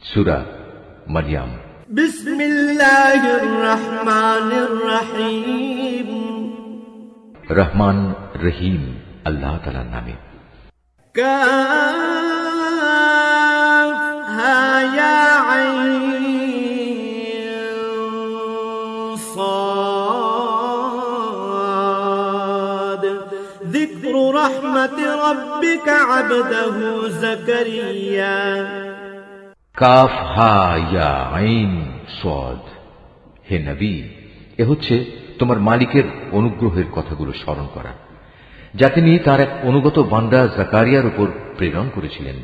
সূরা মারইয়াম। বিসমিল্লাহির রহমানির রহিম। রহমান রহিম আল্লাহ তাআলার নামে। কাফ হা ইয়া আইন সাদ। যিকরু রাহমাতি রাব্বিকা আবদাহু যাকারিয়া। কাফ হা ইয়া আইন সাদ। হে নবী, এ হচ্ছে তোমার মালিকের অনুগ্রহের কথাগুলো স্মরণ করা, যা তিনি তার এক অনুগত বান্দা জাকারিয়ার উপর প্রেরণ করেছিলেন।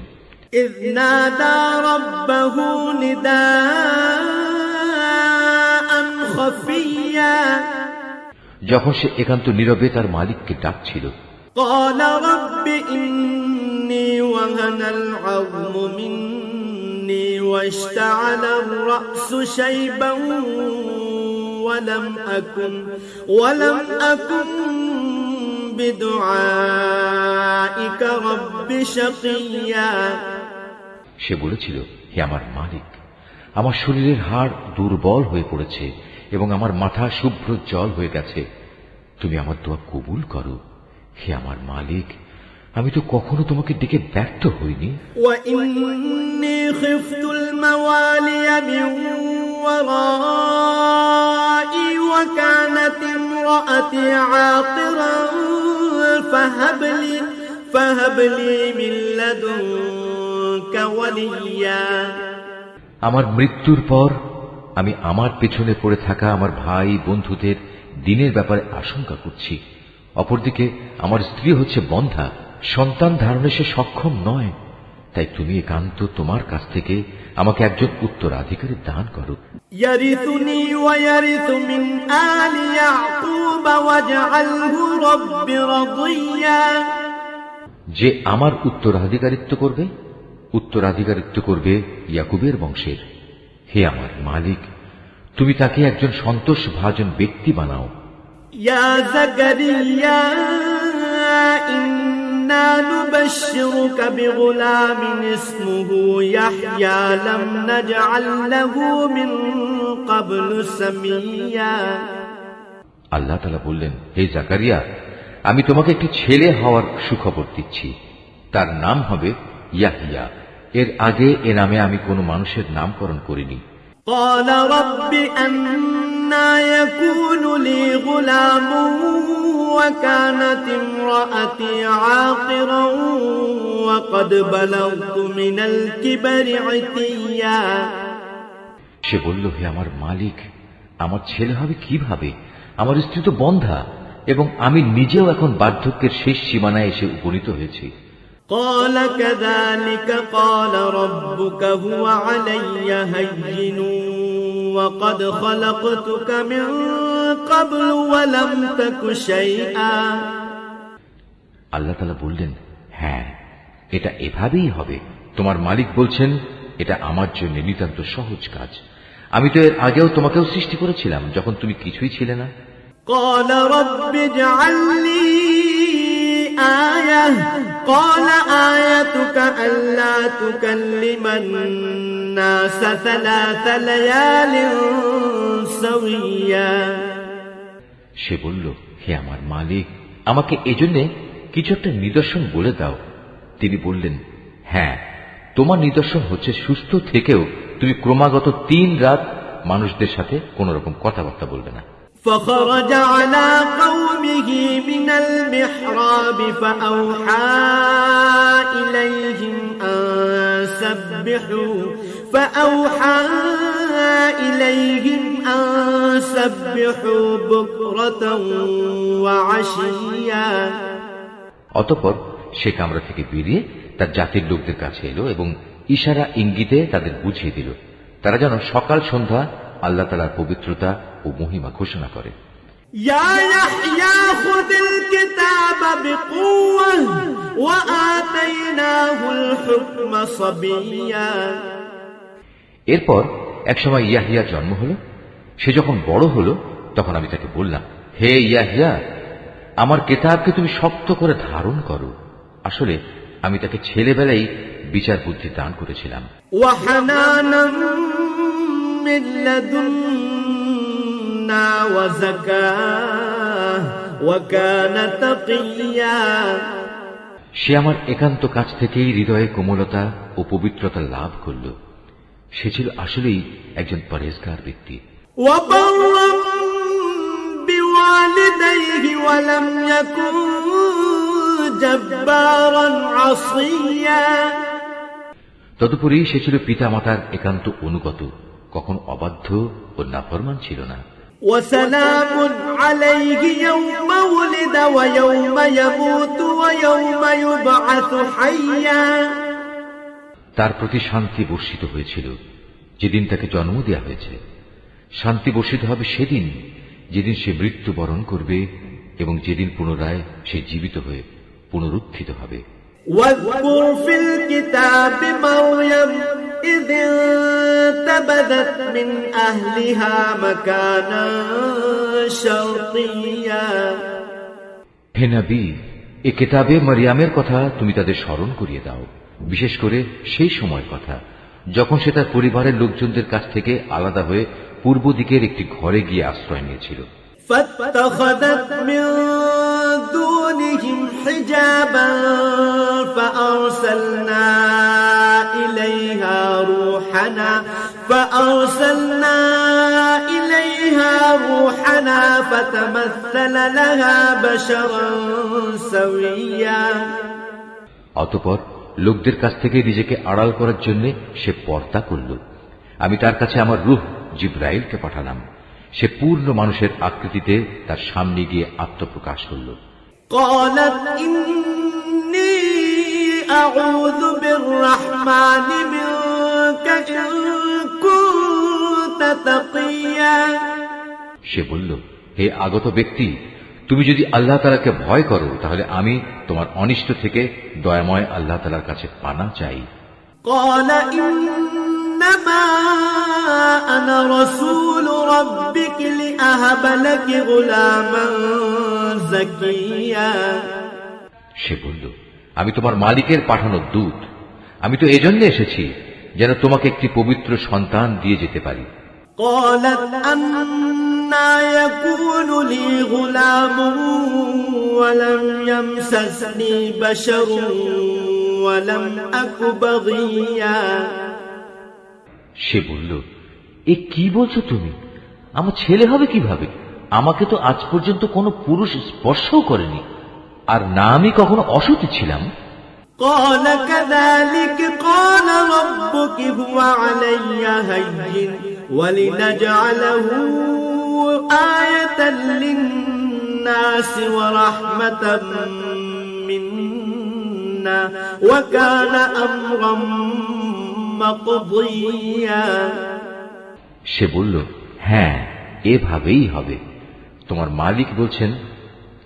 ইয নাদা রাব্বাহু নিদাআন খাফিয়্যা। যখন সে একান্ত নীরবে তার মালিককে ডাকছিল। ক্বালা রাব্বি ইন্নী ওয়াহানাল আযমু মিন্নী ওয়াশতা'আলা আর-রা'সু শাইবান ওয়ালাম আকুন বিদুআইকা রাব্বি শাকিয়্যা। সে বলেছিল, হে আমার মালিক, আমার শরীরের হাড় দুর্বল হয়ে পড়েছে এবং আমার মাথা শুভ্র জল হয়ে গেছে, তুমি আমার দোয়া কবুল করো। হে আমার মালিক, আমি তো কখনো তোমাকে ডেকে ব্যর্থ হইনি। ওয়া ইন্নী খিফতুল মাওয়ালিয়া মিন ওয়ারাই ওয়া কানাত ইমরাআতি আকিরান ফাহাবলি মিন লাদুনকা ওয়ালিয়্যা। আমার মৃত্যুর পর আমি আমার পেছনে পড়ে থাকা আমার ভাই বন্ধুদের দিনের ব্যাপারে আশঙ্কা করছি। অপরদিকে আমার স্ত্রী হচ্ছে বন্ধ্যা, সন্তান ধারণে সে সক্ষম নয়, তাই তুমি একান্ত তোমার কাছ থেকে আমাকে একজন উত্তরাধিকারী দান করো। ইয়ারিসুনি ওয়া ইয়ারিসু মিন আলি ইয়াকুব ওয়াজআলহু রাব্বি রাদিয়্যা। যে আমার উত্তরাধিকারিত্ব করবে ইয়াকুবের বংশের। হে আমার মালিক, তুমি তাকে একজন সন্তোষভাজন ব্যক্তি বানাও। ইয়া যাকারিয়া ইন্না নুবাশশিরুকা বিগুলামিন ইসমুহু ইয়াহইয়া লাম নাজআল লাহু মিন ক্বাবলু সামিয়্যা। আল্লাহ তাআলা বললেন, হে জাকারিয়া, আমি তোমাকে একটি ছেলে হওয়ার সুখবর দিচ্ছি, তার নাম হবে ইয়াহইয়া। এর আগে এ নামে আমি কোনো মানুষের নামকরণ করিনি। قال رب أنى يكون لي غلام وكانت امرأتي عاقرا وقد بلغت من الكبر عتيا। সে বলল, হে আমার মালিক, আমার ছেলে হবে কিভাবে? আমার স্ত্রী তো বন্ধ্যা এবং আমি নিজেও এখন বার্ধক্যের শেষ সীমানায় এসে উপনীত হয়েছি। قال كذلك قال ربك هو علي هين وقد خلقتك من قبل ولم تك شيئا। আল্লাহ তাআলা বললেন, হ্যাঁ, এটা এভাবেই হবে। তোমার মালিক বলছেন, এটা আমার জন্য নিতান্ত সহজ কাজ। আমি তো এর আগেও তোমাকেও সৃষ্টি করেছিলাম যখন তুমি কিছুই ছিলে না। قال رب اجعل لي آية قال آيتك ألا تكلم الناس 3 ليال سويا। সে বলল, হে আমার মালিক, আমাকে এজন্য কিছু একটা নিদর্শন বলে দাও। তিনি বললেন, হ্যাঁ, তোমার নিদর্শন হচ্ছে সুস্থ থেকেও তুমি ক্রমাগত 3 রাত মানুষদের সাথে কোন রকম কথাবার্তা বলবে না। فخرج على قومه من المحراب فأوحى إليهم أن سبحوا بكرة وعشيا। অতঃপর সে কামরা থেকে বেরিয়ে তার জাতির লোকদের কাছে এলো এবং ইশারা ইঙ্গিতে তাদের বুঝিয়ে দিল তারা যেন সকাল সন্ধ্যা আল্লাহ তাআলার পবিত্রতা ও মহিমা ঘোষণা করে। ইয়া ইয়াহইয়া খুযিল কিতাবা বিকুওয়া ওয়া আতাইনাহুল হুকমা সাবিয়্যা। এরপর একসময় ইয়াহইয়ার জন্ম হলো। সে যখন বড় হলো তখন আমি তাকে বললাম, হে ইয়াহইয়া, আমার কিতাবকে তুমি শক্ত করে ধারণ করো। আসলে আমি তাকে ছেলেবেলায় বিচার বুদ্ধি দান করেছিলাম। وحنانا من لدنا وزكاة وكان تقيا। সে আমার একান্ত কাছ থেকেই হৃদয়ে কোমলতা ও পবিত্রতা লাভ করল। সে ছিল আসলেই একজন পরহেজগার ব্যক্তি। وبرا بوالديه ولم يكن جبارا عصيا। তদুপরি সে ছিল পিতা মাতার একান্ত অনুগত, কখন অবাধ্য ও নাফরমান ছিল না। وسلام عليه يوم ولد ويوم يموت ويوم يبعث حيا। তার প্রতি শান্তি বর্ষিত হয়েছিল যেদিন তাকে জন্ম দেওয়া হয়েছে। শান্তি বর্ষিত হবে সেদিন যেদিন সে মৃত্যুবরণ করবে এবং যেদিন পুনরায় সে জীবিত হয়ে পুনরুত্থিত হবে। واذكر في الكتاب مريم إذ انتبذت من أهلها مكانا شرقيا। হে নবী, এ কিতাবে মারিয়ামের কথা তুমি তাদের স্মরণ করিয়ে দাও, বিশেষ করে সেই সময় কথা যখন সে তার পরিবারের লোকজনদের কাছ থেকে আলাদা হয়ে পূর্ব দিকের একটি ঘরে গিয়ে আশ্রয় নিয়েছিল। فاتخذت من دونهم حجابا فأرسلنا إليها روحنا فتمثل لها بشرا سويا। অতঃপর লোকদের কাছ থেকে নিজেকে আড়াল করার জন্য সে পর্দা করল। আমি তার কাছে আমার রূহ জিবরাইলকে পাঠালাম। সে পূর্ণ মানুষের আকৃতিতে তার সামনে গিয়ে আত্মপ্রকাশ করল। قالت إني أعوذ بالرحمن منك إن كنت تقيا। সে বলল, হে আগত ব্যক্তি, তুমি যদি আল্লাহ তাআলাকে ভয় করো তাহলে আমি তোমার অনিষ্ট থেকে দয়াময় আল্লাহ তাআলার কাছে পানা চাই। قال إنما أنا رسول ربك لأهب لك غلاما زكيا। সে বলল, আমি তোমার মালিকের পাঠানো দূত। আমি তো এজন্য এসেছি যেন তোমাকে একটি পবিত্র সন্তান দিয়ে যেতে পারি। قالت أنى يكون لي غلام ولم يمسسني بشر ولم أك بغيا। সে বলল, এ কি বলছো তুমি? আমার ছেলে হবে কিভাবে? আমাকে তো আজ পর্যন্ত কোনো পুরুষ স্পর্শও করেনি, আর না আমি কখনো অসতী ছিলাম। قال كذلك قال ربك هو علي هين ولنجعله آية للناس ورحمة منا وكان أمرا مقضيا। সে বলল, হ্যাঁ, এভাবেই হবে। তোমার মালিক বলছেন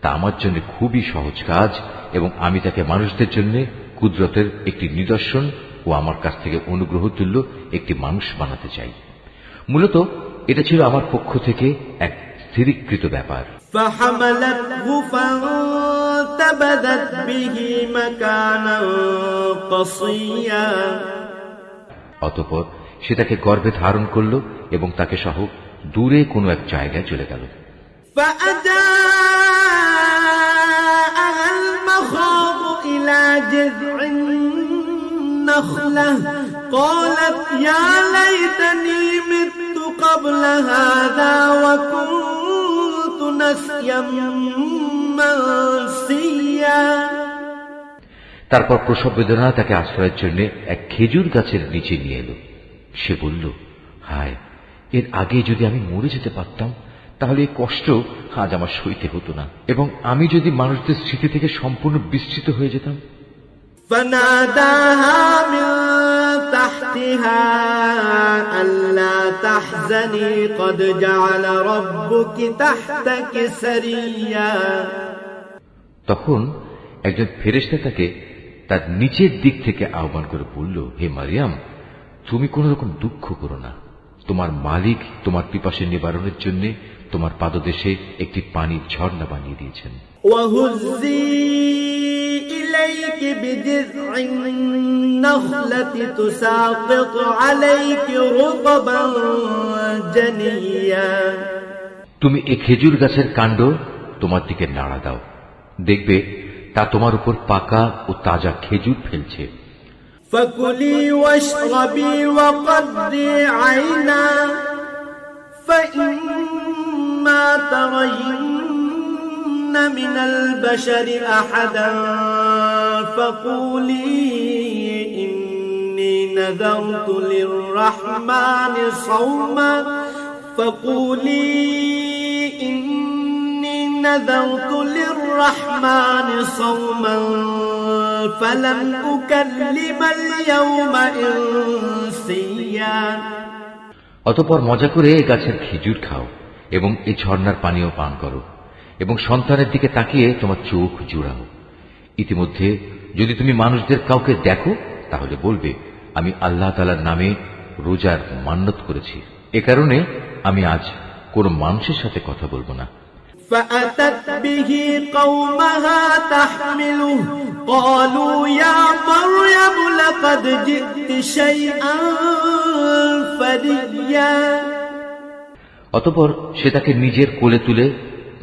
তা আমার জন্য খুবই সহজ কাজ, এবং আমি তাকে মানুষদের জন্য কুদরতের একটি নিদর্শন ও আমার কাছ থেকে অনুগ্রহ তুল্য একটি মানুষ বানাতে চাই। মূলত এটা ছিল আমার পক্ষ থেকে এক স্থিরীকৃত ব্যাপার। فحملته فانتبذت به مكانا قصيا। অতঃপর সে তাকে গর্ভে ধারণ করল এবং তাকে সহ দূরে কোনো এক জায়গায় চলে গেল। فأجاءها المخاض إلى جذع النخلة قالت يا ليتني مت قبل هذا وكنت نسيا منسيا। তারপর প্রসব বেদনা তাকে আশ্রয়ের জন্য এক খেজুর গাছের নিচে নিয়ে এলো। সে বলল, হায়, এর আগে যদি আমি মরে যেতে পারতাম তাহলে এই কষ্ট আজ আমার সইতে হতো না, এবং আমি যদি মানুষদের স্মৃতি থেকে সম্পূর্ণ বিস্মৃত হয়ে যেতাম। فناداها من تحتها ألا تحزني قد جعل ربك تحتك سريا। তখন একজন ফেরেশতা তাকে তার নিচের দিক থেকে আহ্বান করে বলল, হে মারিয়াম, তুমি কোন রকম দুঃখ করো না। তোমার মালিক তোমার পিপাসা নিবারণের জন্য তোমার পাদদেশে একটি পানির ঝর্ণা বানিয়ে দিয়েছেন। وهزي إليك بجذع النخلة تساقط عليك رطبا جنيا তুমি এই খেজুর গাছের কাণ্ড তোমার দিকে নাড়া দাও, দেখবে তা তোমার উপর পাকা ও তাজা খেজুর ফেলছে। فكلي واشربي وقضي عينا فإما ترين من البشر أحدا فقولي إني نذرت للرحمن صوما نذرت للرحمن صوما فلن أكلم اليوم إنسيا অতঃপর মজা করে এই গাছের খেজুর খাও এবং এই ঝর্ণার পানীয় পান করো এবং সন্তানের দিকে তাকিয়ে তোমার চোখ জুড়াও। ইতিমধ্যে যদি তুমি মানুষদের কাউকে দেখো তাহলে বলবে, আমি আল্লাহ তাআলার নামে রোজার মান্যত করেছি, এ কারণে আমি আজ কোনো মানুষের সাথে কথা বলবো না। فأتت به قومها تحمله قالوا يا مريم لقد جئت شيئا فريا অতঃপর সে তাকে নিজের কোলে তুলে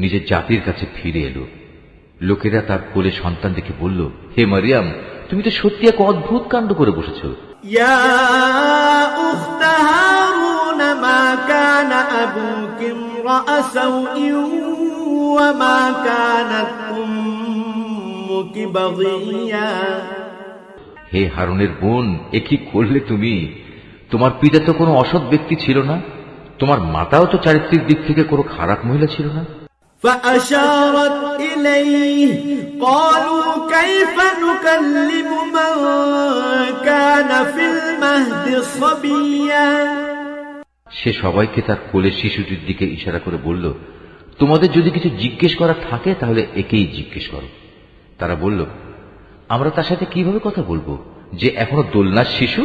নিজের জাতির কাছে ফিরে এলো। লোকেরা তার কোলে সন্তান দেখে বলল, হে মারিয়াম, তুমি তো সত্যি এক অদ্ভুত কাণ্ড করে বসেছ। ইয়া উখতা হারুন মা কানা আবুকি ইমরাআ সাউইন ওয়া মা কানাত উম্মুকি বাগিয়া। হে হারুনের বোন, এ কি করলে তুমি? তোমার পিতা তো কোনো অসৎ ব্যক্তি ছিল না, তোমার মাতাও তো চারিত্রিক দিক থেকে কোনো খারাপ মহিলা ছিল না। فأشارت إليه قالوا كيف نكلم من كان في المهد صبيا। সে সবাইকে তার কোলের শিশুটির দিকে ইশারা করে বলল, তোমাদের যদি কিছু জিজ্ঞেস করা থাকে তাহলে একেই জিজ্ঞেস করো। তারা বলল, আমরা তার সাথে কিভাবে কথা বলবো যে এখনো দোলনার শিশু?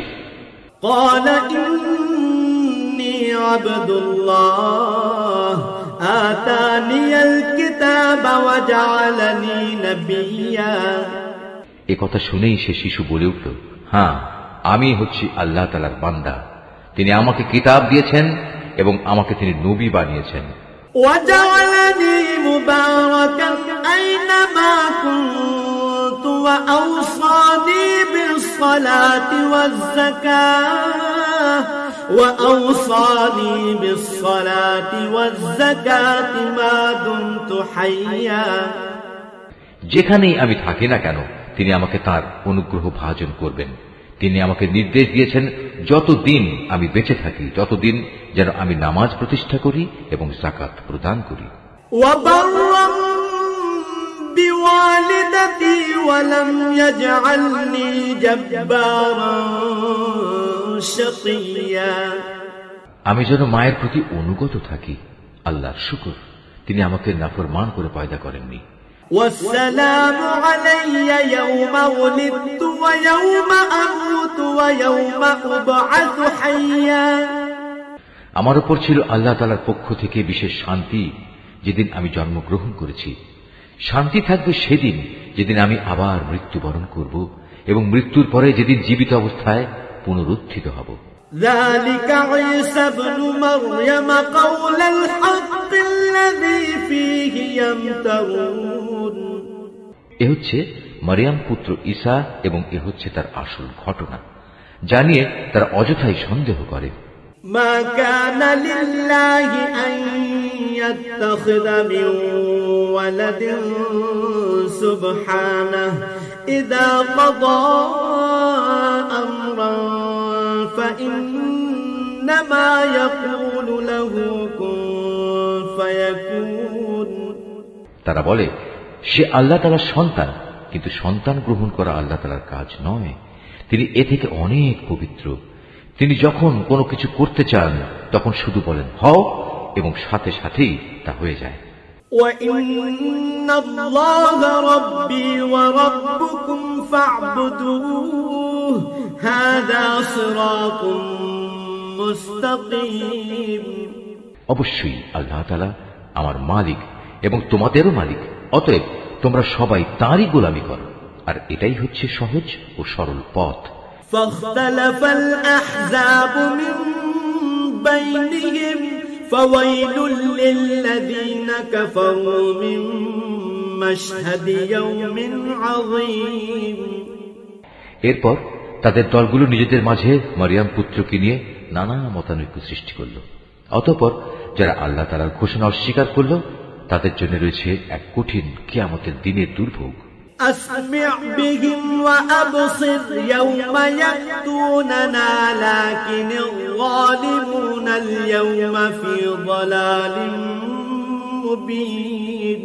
قال إني عبد الله آتاني الكتاب وجعلني نبيا। এ কথা শুনেই সে শিশু বলে উঠল, হ্যাঁ, আমি হচ্ছি আল্লাহ তাআলার বান্দা, তিনি আমাকে কিতাব দিয়েছেন এবং আমাকে তিনি নবী বানিয়েছেন। وجعلني مباركا أينما كنت وأوصاني بالصلاة والزكاة ما دمت حيا। যেখানেই আমি থাকি না কেন তিনি আমাকে তার অনুগ্রহ ভাজন করবেন। তিনি আমাকে নির্দেশ দিয়েছেন যতদিন আমি বেঁচে থাকি ততদিন যেন আমি নামাজ প্রতিষ্ঠা করি এবং যাকাত প্রদান করি। وبرا بوالدتي ولم يجعلني جبارا شقيا। আমি যেন মায়ের প্রতি অনুগত থাকি। আল্লাহর শুকর, তিনি আমাকে নাফরমান করে পয়দা করেননি। والسلام علي يوم ولدت ويوم أموت ويوم أبعث حيا। আমার উপর ছিল আল্লাহ তাআলার পক্ষ থেকে বিশেষ শান্তি যেদিন আমি জন্মগ্রহণ করেছি। শান্তি থাকবে সেদিন যেদিন আমি আবার মৃত্যুবরণ করব এবং মৃত্যুর পরে যেদিন জীবিত অবস্থায় পুনরুত্থিত হব। ذلك عيسى ابن مريم قول الحق الذي فيه يمترون। এ হচ্ছে মারিয়াম পুত্র ঈসা এবং এ হচ্ছে তার আসল ঘটনা, জানিয়ে তারা অযথাই সন্দেহ করে। ما كان لله أن يتخذ من ولد سبحانه إذا قضى أمرا فإنما يقول له كن فيكون। তারা বলে, সে আল্লাহ তাআলার সন্তান, কিন্তু সন্তান গ্রহণ করা আল্লাহ তাআলার কাজ নয়। তিনি এ থেকে অনেক পবিত্র। তিনি যখন কোনো কিছু করতে চান তখন শুধু বলেন হও এবং সাথে সাথেই তা হয়ে যায়। وَإِنَّ اللَّهَ رَبِّي وَرَبُّكُمْ فَاعْبُدُوهُ هَذَا صِرَاطٌ মুস্তাকিম। অবশ্যই আল্লাহ তাআলা আমার মালিক এবং তোমাদেরও মালিক, অতএব তোমরা সবাই তাঁরই গোলামি করো। আর এটাই হচ্ছে সহজ ও সরল পথ। فاختلف الأحزاب من بينهم فويل للذين كفروا من مشهد يوم عظيم। এরপর তাদের দলগুলো নিজেদের মাঝে মরিয়ম পুত্রকে নিয়ে নানা মতানৈক্য সৃষ্টি করল। অতঃপর যারা আল্লাহ তাআলার ঘোষণা অস্বীকার করল তাদের জন্য রয়েছে এক কঠিন কিয়ামতের দিনের দুর্ভোগ। أسمع بهم وأبصر يوم يأتوننا لكن الظالمون اليوم في ضلال مبين।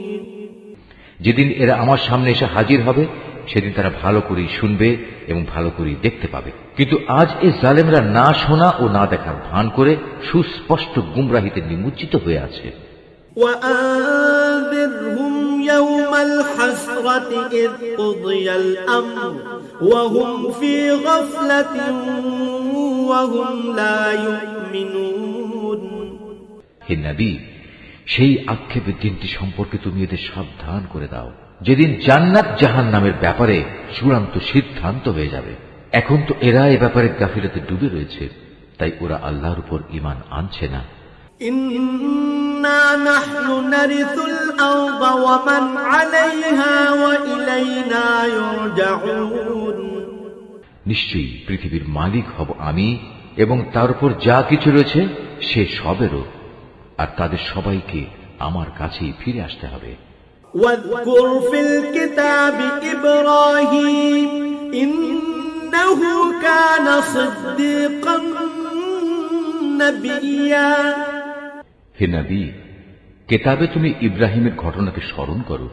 যেদিন এরা আমার সামনে এসে হাজির হবে সেদিন তারা ভালো করেই শুনবে এবং ভালো করেই দেখতে পাবে, কিন্তু আজ এই জালেমরা না শোনা ও না দেখার ভান করে সুস্পষ্ট গুমরাহিতে নিমজ্জিত হয়ে আছে। وأنذرهم يوم الحسرة إذ قضي الأمر وهم في غفلة وهم لا يؤمنون। হে নবী, সেই আক্ষেপের দিনটি সম্পর্কে তুমি এদের সাবধান করে দাও যেদিন জান্নাত জাহান্নামের ব্যাপারে চূড়ান্ত সিদ্ধান্ত হয়ে যাবে। এখন তো এরা এ ব্যাপারে গাফিলতে ডুবে রয়েছে, তাই ওরা আল্লাহর উপর ঈমান আনছে না। إنا نحن نرث الأرض ومن عليها وإلينا يرجعون। নিশ্চয়ই পৃথিবীর মালিক হব আমি এবং তার উপর যা কিছু রয়েছে সে সবেরও, আর তাদের সবাইকে আমার কাছেই ফিরে আসতে হবে। واذكر في الكتاب إبراهيم إنه كان صديقا نبيا। হে নবী, কেতাবে তুমি ইব্রাহিমের ঘটনাকে স্মরণ করো,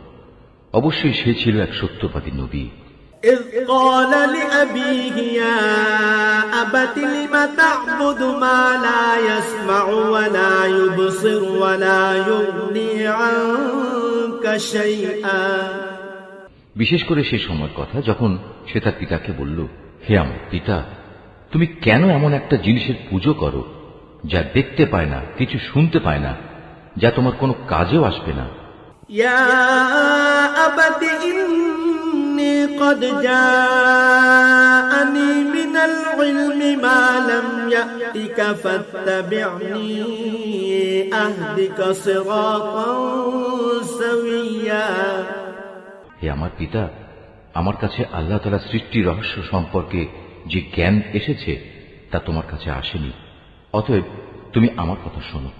অবশ্যই সে ছিল এক সত্যবাদী নবী। إذ قال لأبيه يا أبت لم تعبد ما لا يسمع ولا يبصر ولا يغني عنك شيئا। বিশেষ করে সে সময়ের কথা যখন সে তার পিতাকে বলল, হে আমার পিতা, তুমি কেন এমন একটা জিনিসের পুজো করো যা দেখতে পায় না, কিছু শুনতে পায় না, যা তোমার কোনো কাজেও আসবে না। يا أبت إني قد جاءني من العلم ما لم يأتك فاتبعني أهدك صراطا سويا। হে আমার পিতা, আমার কাছে আল্লাহ তাআলা সৃষ্টি রহস্য সম্পর্কে যে জ্ঞান এসেছে তা তোমার কাছে আসেনি, অতএব তুমি আমার কথা শোনো,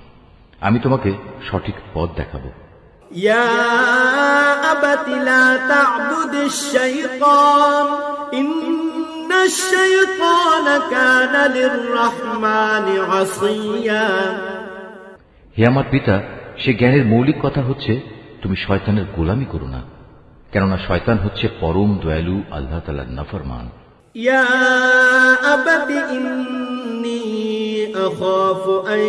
আমি তোমাকে সঠিক পথ দেখাবো। يا أبت لا تعبد الشيطان إن الشيطان كان للرحمن عصيا। হে আমার পিতা, সে জ্ঞানের মৌলিক কথা হচ্ছে তুমি শয়তানের গোলামি করো না, কেননা শয়তান হচ্ছে পরম দয়ালু আল্লাহ তাআলার নাফরমান। يا أبت إني أخاف أن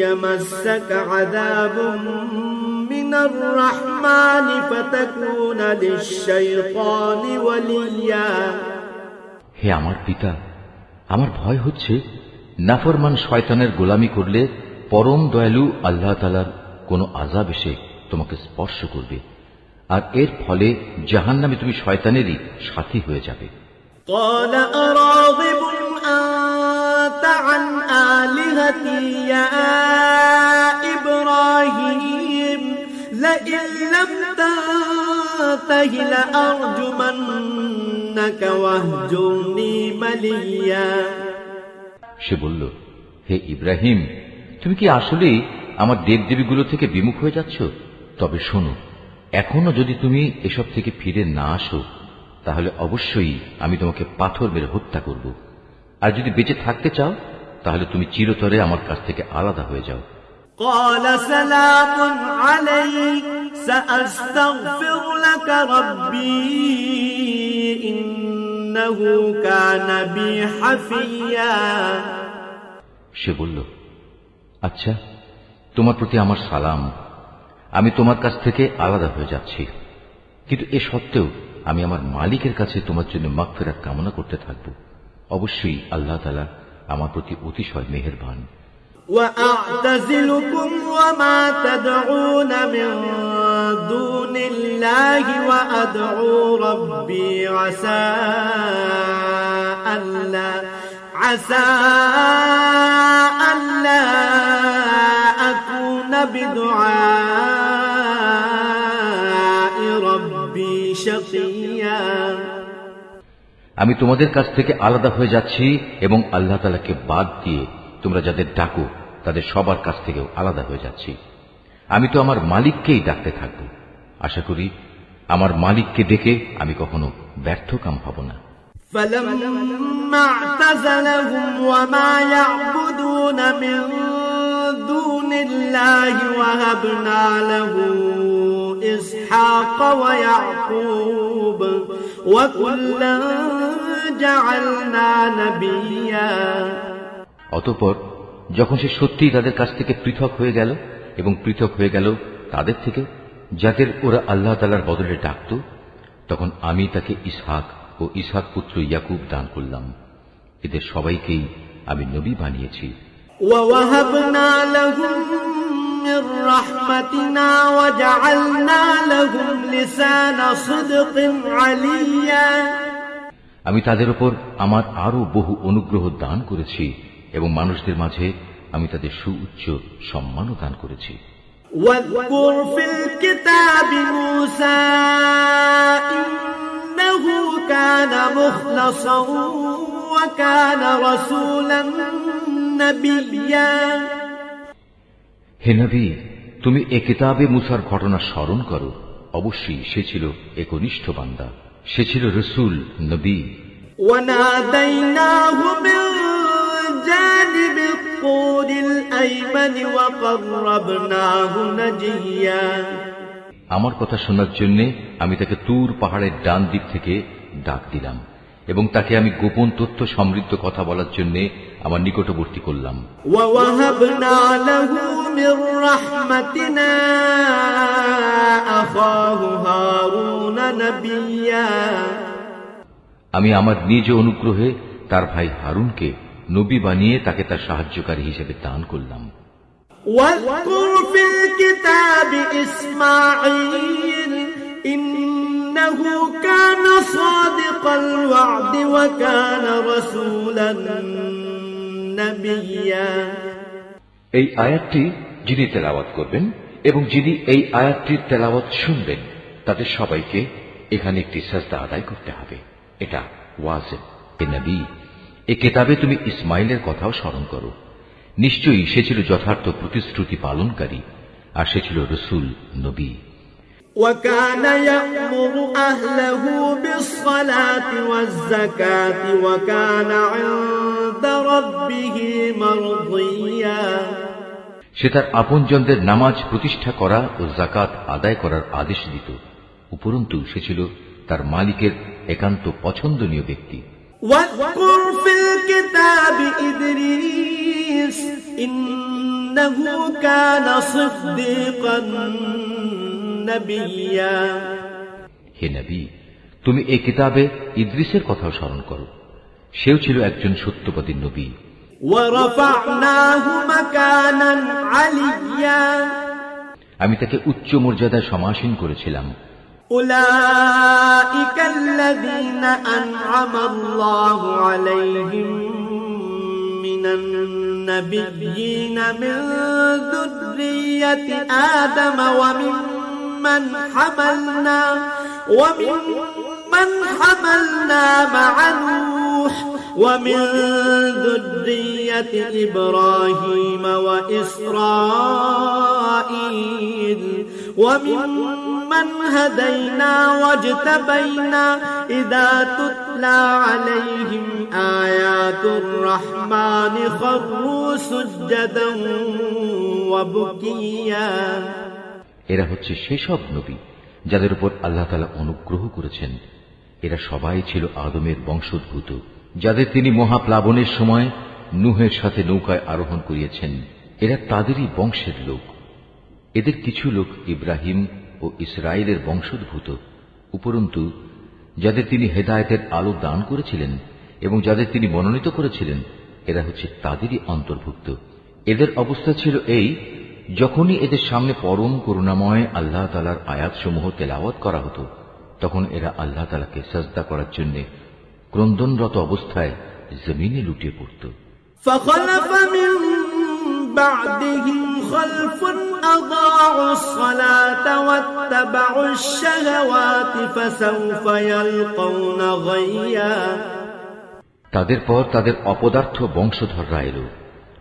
يمسك عذاب من الرحمن فتكون للشيطان وليا। হে আমার পিতা, আমার ভয় হচ্ছে নাফরমান শয়তানের গোলামি করলে পরম দয়ালু আল্লাহ তাআলার কোনো আযাব এসে তোমাকে স্পর্শ করবে, আর এর ফলে জাহান্নামে তুমি শয়তানেরই সাথী হয়ে যাবে। قال أراغب أنت عن آلهتي يا إبراهيم لئن لم تنته لأرجمنك واهجرني مليا। সে বলল, হে ইব্রাহিম, তুমি কি আসলেই আমার দেবদেবীগুলো থেকে বিমুখ হয়ে যাচ্ছ? তবে শোনো, এখনো যদি তুমি এসব থেকে ফিরে না আসো তাহলে অবশ্যই আমি তোমাকে পাথর মেরে হত্যা করব, আর যদি বেঁচে থাকতে চাও তাহলে তুমি চিরতরে আমার কাছ থেকে আলাদা হয়ে যাও। قال سلام عليك سأستغفر لك ربي إنه كان بي حفيا। সে বলল, আচ্ছা, তোমার প্রতি আমার সালাম, আমি তোমার কাছ থেকে আলাদা হয়ে যাচ্ছি, কিন্তু এ সত্ত্বেও আমি আমার মালিকের কাছে তোমার জন্য মাগফিরাত কামনা করতে থাকব। অবশ্যই আল্লাহ তাআলা আমার প্রতি অতিশয় মেহেরবান। وأعتزلكم وما تدعون من دون الله وأدعو ربي عسى ألا أكون بدعاء ربي شقيا আমি তোমাদের কাছ থেকে আলাদা হয়ে যাচ্ছি এবং আল্লাহ তাআলাকে বাদ দিয়ে তোমরা যাদের ডাকো তাদের সবার কাছ থেকেও আলাদা হয়ে যাচ্ছি। আমি তো আমার মালিককেই ডাকতে থাকব। আশা করি আমার মালিককে ডেকে আমি কখনো ব্যর্থকাম হব না। فلما اعتزلهم وما يعبدون من دون الله وهبنا له إسحاق ويعقوب وكلا جعلنا نبيا অতঃপর যখন সে সত্যিই তাদের কাছ থেকে পৃথক হয়ে গেল এবং পৃথক হয়ে গেল তাদের থেকে যাদের ওরা আল্লাহ তাআলার বদলে ডাকত, তখন আমি তাকে ইসহাক ও ইসহাক পুত্র ইয়াকুব দান করলাম। এদের সবাইকেই আমি নবী বানিয়েছি। وَوَهَبْنَا لَهُم مِّن رَّحْمَتِنَا وَجَعَلْنَا لَهُمْ لِسَانَ صِدْقٍ عَلِيًّا আমি তাদের উপর আমার আরো বহু অনুগ্রহ দান করেছি এবং মানুষদের মাঝে আমি তাদের সুউচ্চ সম্মানও দান করেছি। وَاذْكُرْ فِي الْكِتَابِ مُوسَىٰ إِنَّهُ كَانَ مُخْلَصًا وَكَانَ رَسُولًا نَبِيًّا হে নবী, তুমি এ কিতাবে মুসার ঘটনা স্মরণ করো। অবশ্যই সে ছিল একনিষ্ঠ বান্দা, সে ছিল রসুল, নবী। وَنَادَيْنَاهُ مِن جَانِبِ الطُّورِ الْأَيْمَنِ وَقَرَّبْنَاهُ نَجِيًّا আমার কথা শোনার জন্য আমি তাকে তুর পাহাড়ের ডান দিক থেকে ডাক দিলাম এবং তাকে আমি গোপন তথ্য সমৃদ্ধ কথা বলার জন্য আমার নিকটবর্তী করলাম। وَوَهَبْنَا لَهُ مِن رَّحْمَتِنَا أَخَاهُ هَارُونَ نَبِيًّا আমি আমার নিজ অনুগ্রহে তার ভাই হারুনকে নবী বানিয়ে তাকে তার সাহায্যকারী হিসেবে দান করলাম। وَاذْكُرْ فِي الْكِتَابِ إِسْمَاعِيلَ إِنَّهُ كَانَ صَادِقَ الْوَعْدِ وَكَانَ رَسُولًا نَبِيًّا এই আয়াতটি যিনি তেলাওয়াত করবেন এবং যিনি এই আয়াতটির তেলাওয়াত শুনবেন তাদের সবাইকে এখানে একটি সাজদা আদায় করতে হবে। এটা ওয়াজিব। হে নবী, এই কিতাবে তুমি ইসমাইলের কথাও স্মরণ করো। নিশ্চয়ই সে ছিল যথার্থ প্রতিশ্রুতি পালনকারী আর সে ছিল রসুল, নবী। وَكَانَ يَأْمُرُ أَهْلَهُ بِالصَّلَاةِ وَالزَّكَاةِ وَكَانَ عِندَ رَبِّهِ مَرْضِيًّا সে তার আপনজনদের নামাজ প্রতিষ্ঠা করা ও যাকাত আদায় করার আদেশ দিত। উপরন্তু সে ছিল তার মালিকের একান্ত পছন্দনীয় ব্যক্তি। وَاذْكُرْ فِي الْكِتَابِ إِدْرِيسَ إِنَّهُ كَانَ صِدِّيقًا نَبِيًّا হে নবী, তুমি এই কিতাবে ইদ্রিসের কথাও স্মরণ করো। সেও ছিল একজন সত্যবাদী নবী। وَرَفَعْنَاهُ مَكَانًا عَلِيًّا আমি তাকে উচ্চ মর্যাদায় সমাসীন করেছিলাম। أُولَئِكَ الَّذِينَ أَنْعَمَ اللَّهُ عَلَيْهِمْ مِنَ النَّبِيِّينَ مِنْ ذُرِّيَّةِ آدَمَ وَمِمَّنْ حَمَلْنَا مَعَ نُوحٍ وَمِنْ ذُرِّيَّةِ إِبْرَاهِيمَ وَإِسْرَائِيلَ وَمِمَّنْ هَدَيْنَا وَاجْتَبَيْنَا إِذَا تُتْلَى عَلَيْهِمْ آيَاتُ الرَّحْمَنِ خَرُّوا سُجَّدًا وَبُكِيًّا এরা হচ্ছে সেসব নবী যাদের উপর আল্লাহ তাআলা অনুগ্রহ করেছেন। এরা সবাই ছিল আদমের বংশোদ্ভূত, যাদের তিনি মহাপ্লাবনের সময় নূহের সাথে নৌকায় আরোহণ করিয়েছেন। এরা তাদেরই বংশের লোক। এদের কিছু লোক ইব্রাহিম ও ইসরায়েলের বংশোদ্ভূত। উপরন্তু যাদের তিনি হেদায়েতের আলো দান করেছিলেন এবং যাদের তিনি মনোনীত করেছিলেন, এরা হচ্ছে তাদেরই অন্তর্ভুক্ত। এদের অবস্থা ছিল এই, যখনই এদের সামনে পরম করুণাময় আল্লাহ তাআলার আয়াতসমূহ তেলাওয়াত করা হতো, তখন এরা আল্লাহ তাআলাকে সাজদা করার জন্য ক্রন্দনরত অবস্থায় জমিনে লুটিয়ে পড়ত। فخلف من بعدهم خلف أضاعوا الصلاة واتبعوا الشهوات فسوف يلقون غيا। তাদের পর তাদের অপদার্থ বংশধররা এলো,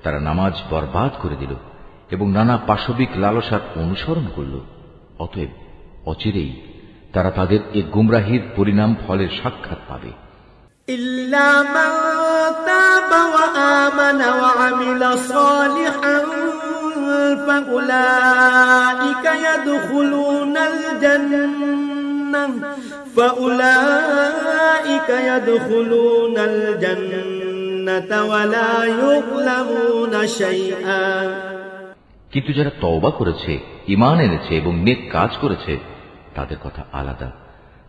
তারা নামাজ বরবাদ করে দিল এবং নানা পাশবিক লালসার অনুসরণ করল। অতএব অচিরেই তারা তাদের এ গুমরাহির পরিণাম ফলের সাক্ষাৎ পাবে। إلا من تاب وآمن وعمل صالحا فأولئك يدخلون الجنة ولا يظلمون شيئا। কিন্তু যারা তওবা করেছে, ঈমান এনেছে এবং নেক কাজ করেছে, তাদের কথা আলাদা।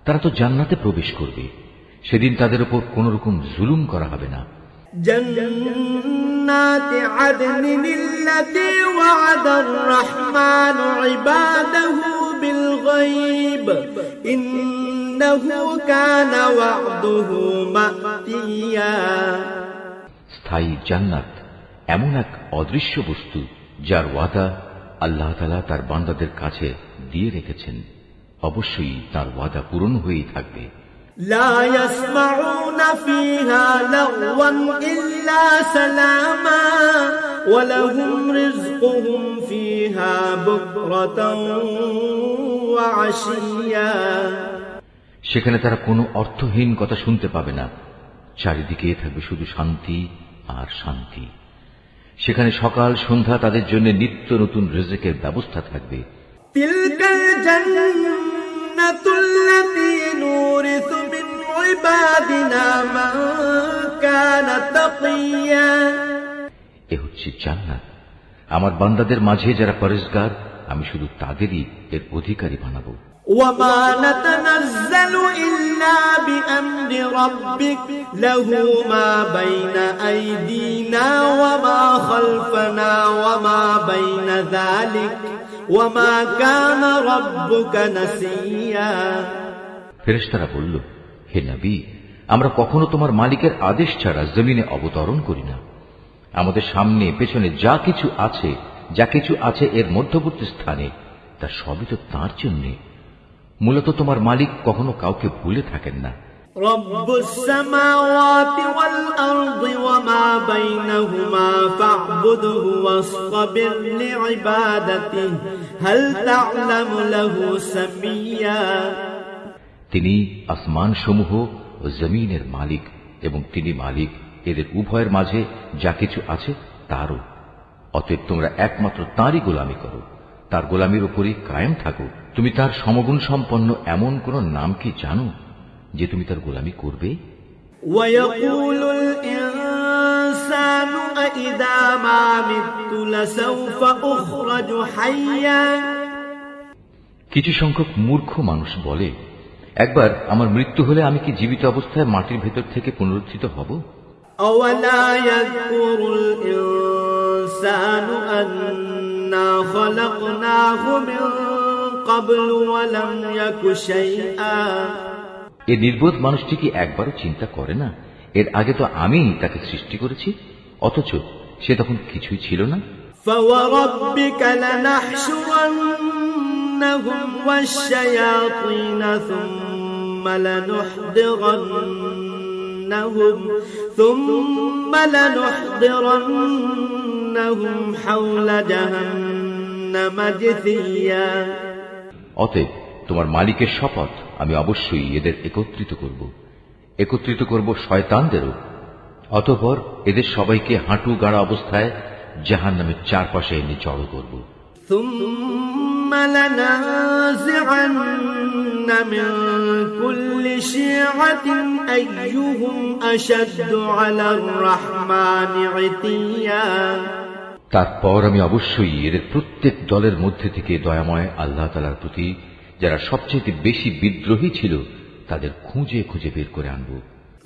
তারা তো জান্নাতে প্রবেশ করবে, সেদিন তাদের উপর কোন রকম জুলুম করা হবে না। জান্নাতি আদনিন আল্লাতী ওয়া'দার রাহমানু ইবাদাহু বিল গায়ব ইন্নাহু কানা ওয়া'দুহু মা'তিয়া। স্থায়ী জান্নাত এমন এক অদৃশ্য বস্তু যার ওয়াদা আল্লাহ তাআলা তার বান্দাদের কাছে দিয়ে রেখেছেন। অবশ্যই তার ওয়াদা পূরণ হয়েই থাকবে। لا يسمعون فيها لغوا إلا سلاما ولهم رزقهم فيها بكرة وعشيا। সেখানে তারা কোনো অর্থহীন কথা শুনতে পাবে না, চারিদিকে থাকবে শুধু শান্তি আর শান্তি। সেখানে সকাল সন্ধ্যা তাদের জন্য নিত্য নতুন রিজকের ব্যবস্থা থাকবে। তিলকাল জান্নাতুল লাতী নুরিসু মিন ইবাদিনা মান কানা তাকিয়া। এ হচ্ছে জান্নাত, আমার বান্দাদের মাঝে যারা পরহেজগার, আমি শুধু তাদেরই এর অধিকারী বানাবো। وما نتنزل إلا بأمر ربك له ما بين أيدينا وما خلفنا وما بين ذلك وما كان ربك نسيا। ফেরেশতারা বলল, হে নবী, আমরা কখনো তোমার মালিকের আদেশ ছাড়া জমিনে অবতরণ করি না। আমাদের সামনে পেছনে যা কিছু আছে এর মধ্যবর্তী স্থানে, তা সবই তো তাঁর জন্য। মূলত তোমার মালিক কখনো কাউকে ভুলে থাকেন না। রব্বুস সামাওয়াতি ওয়াল আরদি ওয়া মা বাইনাহুমা ফা'বুদহু ওয়াসতাবির লিইবাদাতিহি হাল তা'লামু লাহু সামিয়া। তিনি আসমান সমূহ ও জমিনের মালিক এবং তিনি মালিক এদের উভয়ের মাঝে যা কিছু আছে তারও। অতএব তোমরা একমাত্র তাঁরই গোলামি করো, তার গোলামির উপরই কায়েম থাকো। তুমি তার সমগুণ সম্পন্ন এমন কোন নাম কি জানো যে তুমি তার গোলামি করবে? ওয়ায়াকুলুল ইনসানু আইযা মা মিতু লাসাউফা উখরাজু হাইয়া। কিছু সংখ্যক মূর্খ মানুষ বলে, একবার আমার মৃত্যু হলে আমি কি জীবিত অবস্থায় মাটির ভেতর থেকে পুনরুত্থিত হব? আওয়ালা ইয়াযকুরুল ইনসানু আন্না খালাকনাহু মিন ক্বাবলু ওয়া লাম ইয়াকু শাইআ। এই নির্বোধ মানুষটি কি একবারও চিন্তা করে না, এর আগে তো আমি তাকে সৃষ্টি করেছি, অথচ সে তখন কিছুই ছিল না। ফাওয়ারাব্বিকা লানাহশুরান্নাহুম ওয়াশ-শায়াতিনা থুম্মা লানুহদিরান্নাহুম হাওলা জাহান্নামা জিসিয়া। অতএব তোমার মালিকের শপথ, আমি অবশ্যই এদের একত্রিত করব শয়তানদেরও। অতঃপর এদের সবাইকে হাঁটু গাড়া অবস্থায় জাহান্নামের চারপাশে এনে জড়ো করব। থুম্মা লানাযি'আন্না মিন কুল্লি শি'আতিন আইয়ুহুম আশাদ্দু আলার রাহমানি ইতিয়া। তারপর আমি অবশ্যই এদের প্রত্যেক দলের মধ্যে থেকে দয়াময় আল্লাহ তাআলার প্রতি যারা সবচেয়ে বেশি বিদ্রোহী ছিল তাদের খুঁজে খুঁজে বের করে আনব।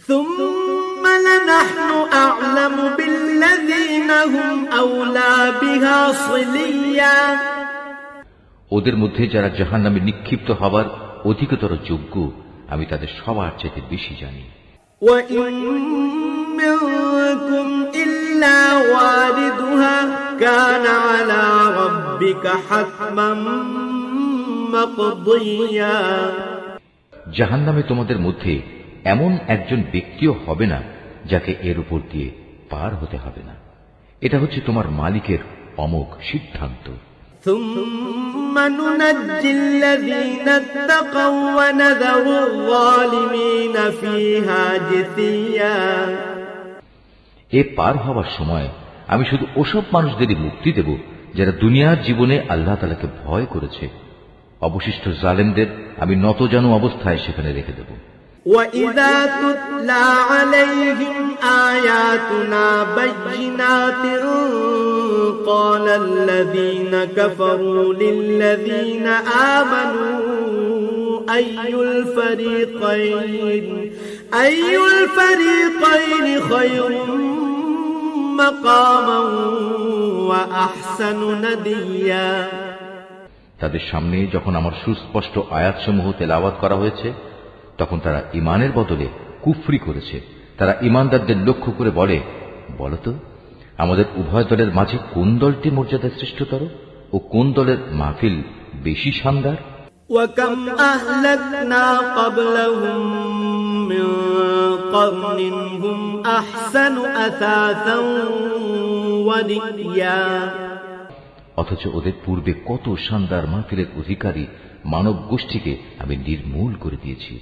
ثم لنحن أعلم بالذين هم أولى بها صليا ওদের মধ্যে যারা জাহান্নামে নিক্ষিপ্ত হবার অধিকতর যোগ্য আমি তাদের সবার চেয়ে বেশি জানি। وإن منكم إلا واردها كان على ربك حتما مقضيا জাহান্নামে তোমাদের মধ্যে এমন একজন ব্যক্তিও হবে না যাকে এর উপর দিয়ে পার হতে হবে না। এটা হচ্ছে তোমার মালিকের অমোঘ সিদ্ধান্ত। ثم ننجي الذين اتقوا ونذر الظالمين فيها جثيا এ পার হওয়ার সময় আমি শুধু ওসব মানুষদেরই মুক্তি দেব যারা দুনিয়ার জীবনে আল্লাহ তাআলাকে ভয় করেছে। অবশিষ্ট জালেমদের আমি নতজানু অবস্থায় সেখানে রেখে দেব। وَإِذَا تُتْلَى عَلَيْهِمْ آيَاتُنَا بَيِّنَاتٍ قَالَ الَّذِينَ كَفَرُوا لِلَّذِينَ آمَنُوا أَيُّ الْفَرِيقَيْنِ خَيْرٌ مَقَامًا وَأَحْسَنُ نَدِيًّا তাদের সামনে যখন আমার সুস্পষ্ট আয়াতসমূহ তেলাওয়াত করা হয়েছে তখন তারা ঈমানের বদলে কুফরি করেছে। তারা ঈমানদারদের লক্ষ্য করে বলে, বলতো আমাদের উভয় দলের মাঝে কোন দলটি মর্যাদা শ্রেষ্ঠতর ও কোন দলের মাহফিল বেশি শানদার। وَكَمْ أَهْلَكْنَا قَبْلَهُمْ مِنْ قَرْنٍ هُمْ أَحْسَنُ أَثَاثًا وَرِئْيًا অথচ ওদের পূর্বে কত শানদার মাহফিলের অধিকারী মানব গোষ্ঠীকে আমি নির্মূল করে দিয়েছি,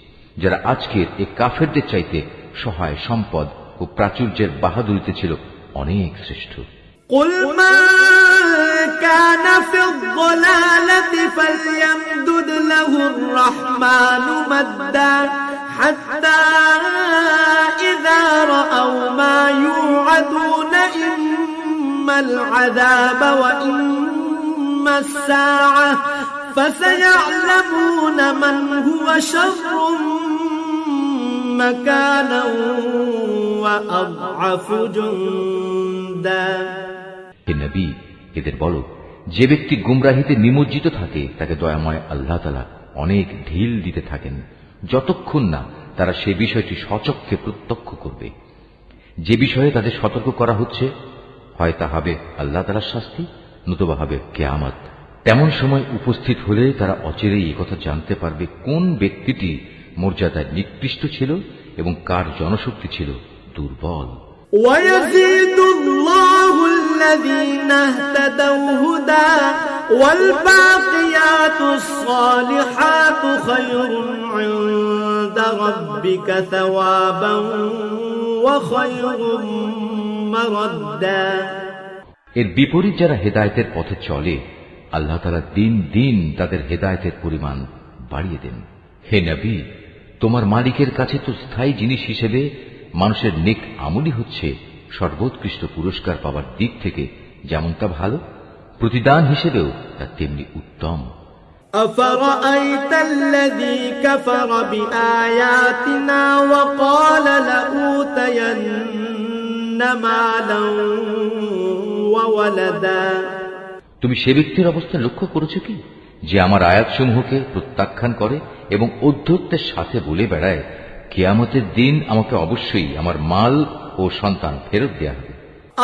যারা আজকের এই কাফেরদের চাইতে সহায় সম্পদ ও প্রাচুর্যের বাহাদুরিতে ছিল অনেক শ্রেষ্ঠ। قُلْ مَنْ كَانَ فِي الضَّلَالَةِ فَلْيَمْدُدْ لَهُ الرَّحْمَنُ مَدًّا حَتَّى إِذَا رَأَوْا مَا يُوعَدُونَ إِمَّا الْعَذَابَ وَإِمَّا السَّاعَةَ فَسَيَعْلَمُونَ مَنْ هُوَ شَرٌّ مَكَانًا وَأَضْعَفُ جُنْدًا হে নবী, এদের বলো, যে ব্যক্তি গুমরাহিতে নিমজ্জিত থাকে তাকে দয়াময় আল্লাহ তাআলা অনেক ঢিল দিতে থাকেন যতক্ষণ না তারা সে বিষয়টি স্বচক্ষে প্রত্যক্ষ করবে। যে বিষয়ে তাদের সতর্ক করা হচ্ছে হয় তা হবে আল্লাহ তাআলার শাস্তি, নতুবা হবে কিয়ামত। তেমন সময় উপস্থিত হলে তারা অচিরেই একথা জানতে পারবে কোন ব্যক্তিটি মর্যাদায় নিকৃষ্ট ছিল এবং কার জনশক্তি ছিল দুর্বল। وَيَزِيدُ اللَّهُ الَّذِينَ اهْتَدَوْا هُدًى وَالْبَاقِيَاتُ الصَّالِحَاتُ خَيْرٌ عِندَ رَبِّكَ ثَوَابًا وَخَيْرٌ مَرَدًّا এর বিপরীত যারা হেদায়েতের পথে চলে আল্লাহ তাআলা দিন দিন তাদের হেদায়েতের পরিমাণ বাড়িয়ে দেন। হে নবী, তোমার মালিকের কাছে তো স্থায়ী জিনিস হিসেবে মানুষের নেক আমলই হচ্ছে সর্বোৎকৃষ্ট পুরস্কার পাওয়ার দিক থেকে যেমন তা ভালো, প্রতিদান হিসেবেও তা তেমনি উত্তম। أَفَرَأَيْتَ الَّذِي كَفَرَ بِآيَاتِنَا وَقَالَ لَأُوتَيَنَّ مَالًا وَوَلَدًا তুমি সে ব্যক্তির অবস্থা লক্ষ্য করেছো কি যে আমার আয়াতসমূহকে প্রত্যাখ্যান করে এবং ঔদ্ধত্যের সাথে বলে বেড়ায় কিয়ামতের দিন আমাকে অবশ্যই আমার মাল ও সন্তান ফেরত দেয়া হবে।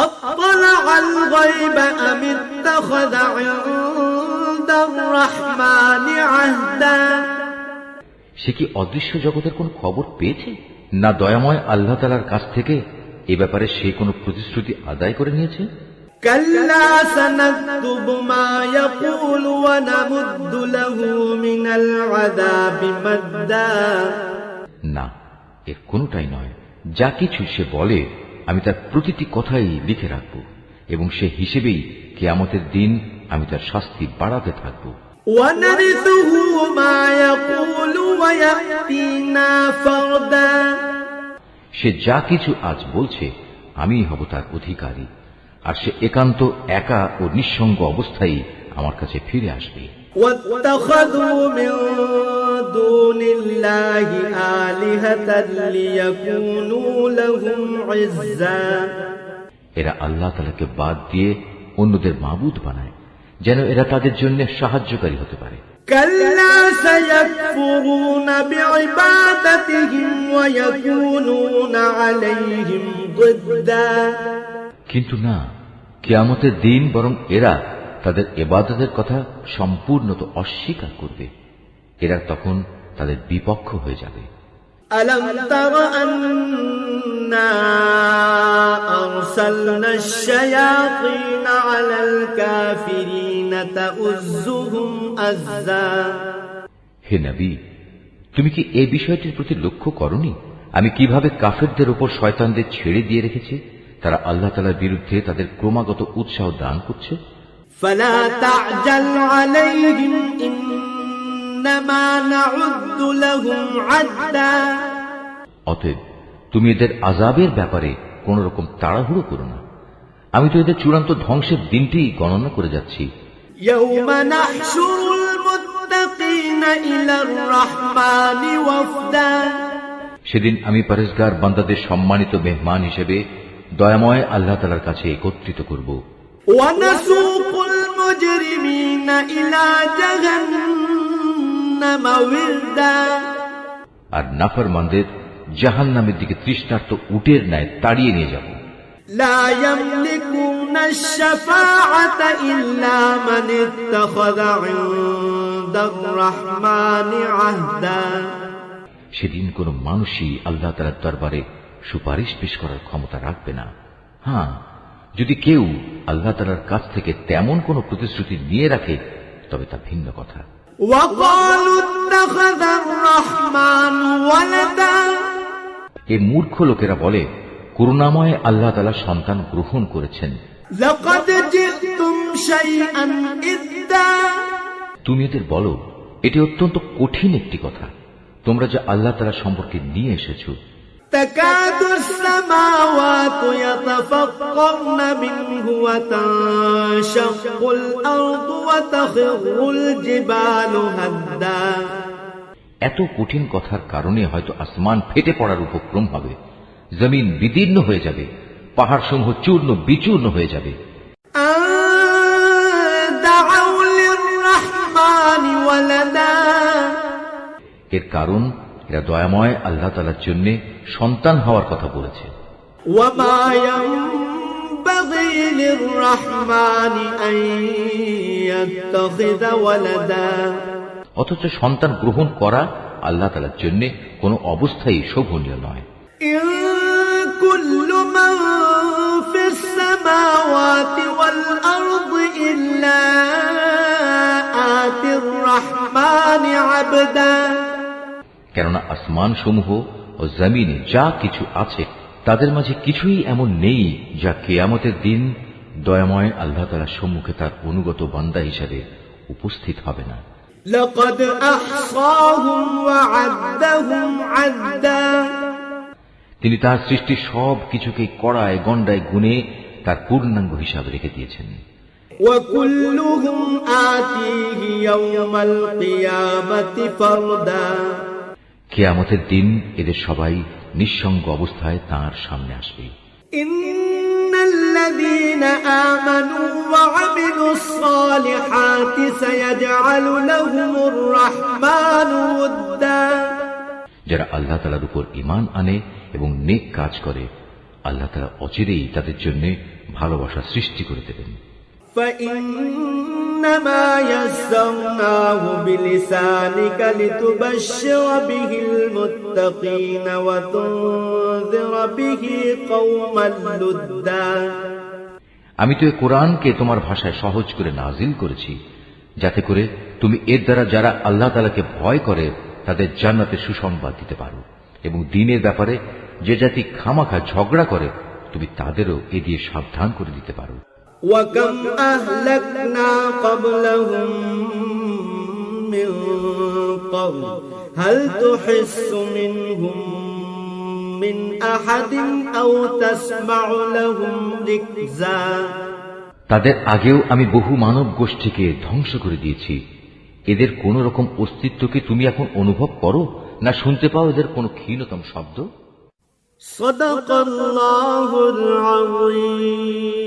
أَطَّلَعَ الْغَيْبَ أَمِ اتَّخَذَ عِندَ الرَّحْمَنِ عَهْدًا সে কি অদৃশ্য জগতের কোন খবর পেয়েছে, না দয়াময় আল্লাহ তাআলার কাছ থেকে এ ব্যাপারে সে কোনো প্রতিশ্রুতি আদায় করে নিয়েছে? كَلَّا سَنَكْتُبُ مَا يَقُولُ وَنَمُدُّ لَهُ مِنَ الْعَذَابِ مَدًّا না, এর কোনটাই নয়। যা কিছু সে বলে আমি তার প্রতিটি কথাই লিখে রাখব এবং সে হিসেবেই কিয়ামতের দিন আমি তার শাস্তি বাড়াতে থাকব। وَنَرِثُهُ مَا يَقُولُ وَيَأْتِينَا فَرْدًا সে যা কিছু আজ বলছে আমিই হব তার অধিকারী, আর সে একান্ত একা ও নিঃসঙ্গ অবস্থায় আমার কাছে ফিরে আসবে। وَاتَّخَذُوا مِن دُونِ اللَّهِ آلِهَةً لِيَكُونُوا لَهُمْ عِزًّا এরা আল্লাহ তাআলাকে বাদ দিয়ে অন্যদের মাবুদ বানায়, যেন এরা তাদের জন্য সাহায্যকারী হতে পারে। كلا سيكفرون بعبادتهم ويكونون عليهم ضدا কিন্তু না, কিয়ামতের দিন বরং এরা তাদের ইবাদতের কথা সম্পূর্ণত অস্বীকার করবে। এরা তখন তাদের বিপক্ষ হয়ে যাবে। ألم تر أنا أرسلنا الشياطين على الكافرين تؤزهم أزا হে নবী, তুমি কি এই বিষয়টির প্রতি লক্ষ্য করনি আমি কিভাবে কাফেরদের উপর শয়তানদের ছেড়ে দিয়ে রেখেছি? তারা আল্লাহ তাআলার বিরুদ্ধে তাদের ক্রমাগত উৎসাহ দান করছে। فلا تعجل عليهم إنما نعد لهم عدا অতএব তুমি এদের আযাবের ব্যাপারে কোন রকম তাড়াহুড়ো করো না। আমি তো এদের চূড়ান্ত ধ্বংসের দিনটি গণনা করে যাচ্ছি। يوم نحشر المتقين إلى الرحمن وفدا সেদিন আমি পরহেজগার বান্দাদের সম্মানিত মেহমান হিসেবে দয়াময় আল্লাহ তাআলার কাছে একত্রিত করব। ونسوق المجرمين إلى جهنم وردا আর নাফরমানদের জাহান্নামের দিকে তৃষ্ণার্ত উটের ন্যায় তাড়িয়ে নিয়ে যাব। لا يملكون الشفاعة إلا من اتخذ عند الرحمن عهدا সেদিন কোন মানুষই আল্লাহ তাআলার দরবারে সুপারিশ পেশ করার ক্ষমতা রাখবে না। হ্যাঁ, যদি কেউ আল্লাহ তাআলার কাছ থেকে তেমন কোন প্রতিশ্রুতি নিয়ে রাখে তবে তা ভিন্ন কথা। وقالوا اتخذ الرحمن ولدا এই মূর্খ লোকেরা বলে করুণাময় আল্লাহ তাআলা সন্তান গ্রহণ করেছেন। لقد جئتم شيئا إدا তুমি এদের বলো এটি অত্যন্ত কঠিন একটি কথা তোমরা যা আল্লাহ তাআলা সম্পর্কে নিয়ে এসেছো। تكاد السماوات يتفطرن منه وتنشق الأرض وتخر الجبال هدا এত কঠিন কথার কারণে হয়তো আসমান ফেটে পড়ার উপক্রম হবে, জমিন বিদীর্ণ হয়ে যাবে, পাহাড় সমূহ চূর্ণ বিচূর্ণ হয়ে যাবে। دعوا للرحمن ولدا এর কারণ এরা দয়াময় আল্লাহ তাআলার জন্য সন্তান হওয়ার কথা বলেছে। وما ينبغي للرحمن أن يتخذ ولدا অথচ সন্তান গ্রহণ করা আল্লাহ তাআলার জন্য কোনো অবস্থায় শোভনীয় নয়। إن كل من في السماوات والأرض إلا آتي الرحمن عبدا কেননা আসমান সমূহ ও জমিনে যা কিছু আছে তাদের মাঝে কিছুই এমন নেই যা কিয়ামতের দিন দয়াময় আল্লাহ তাআলার সম্মুখে তার অনুগত বান্দা হিসেবে উপস্থিত হবে না। لقد أحصاهم وعدهم عدا তিনি তার সৃষ্টি সব কিছুকে কড়ায় গণ্ডায় গুনে তার পূর্ণাঙ্গ হিসাবে রেখে দিয়েছেন। وكلهم آتيه يوم القيامة فردا কিয়ামতের দিন এদের সবাই নিঃসঙ্গ অবস্থায় তাঁর সামনে আসবে। إن الذين آمنوا وعملوا الصالحات سيجعل لهم الرحمن ودا যারা আল্লাহ তাআলার উপর ঈমান আনে এবং নেক কাজ করে আল্লাহ তাআলা অচিরেই তাদের জন্য ভালোবাসা সৃষ্টি করে দেবেন। فإنما يسرناه بلسانك لتبشر به المتقين وتنذر به قوما لدا আমি তো এই কোরআনকে তোমার ভাষায় সহজ করে নাজিল করেছি যাতে করে তুমি এর দ্বারা যারা আল্লাহ তাআলাকে ভয় করে তাদের জান্নাতের সুসংবাদ দিতে পারো এবং দ্বীনের ব্যাপারে যে জাতি খামাখা ঝগড়া করে তুমি তাদেরও এ দিয়ে সাবধান করে দিতে পারো। وكم أهلكنا قبلهم من قرن هل تحس منهم من أحد أو تسمع لهم ركزا তাদের আগেও আমি বহু মানব গোষ্ঠীকে ধ্বংস করে দিয়েছি, এদের কোন রকম অস্তিত্বকে তুমি এখন অনুভব করো না শুনতে পাও এদের কোন ক্ষীণতম শব্দ? صدق الله العظيم।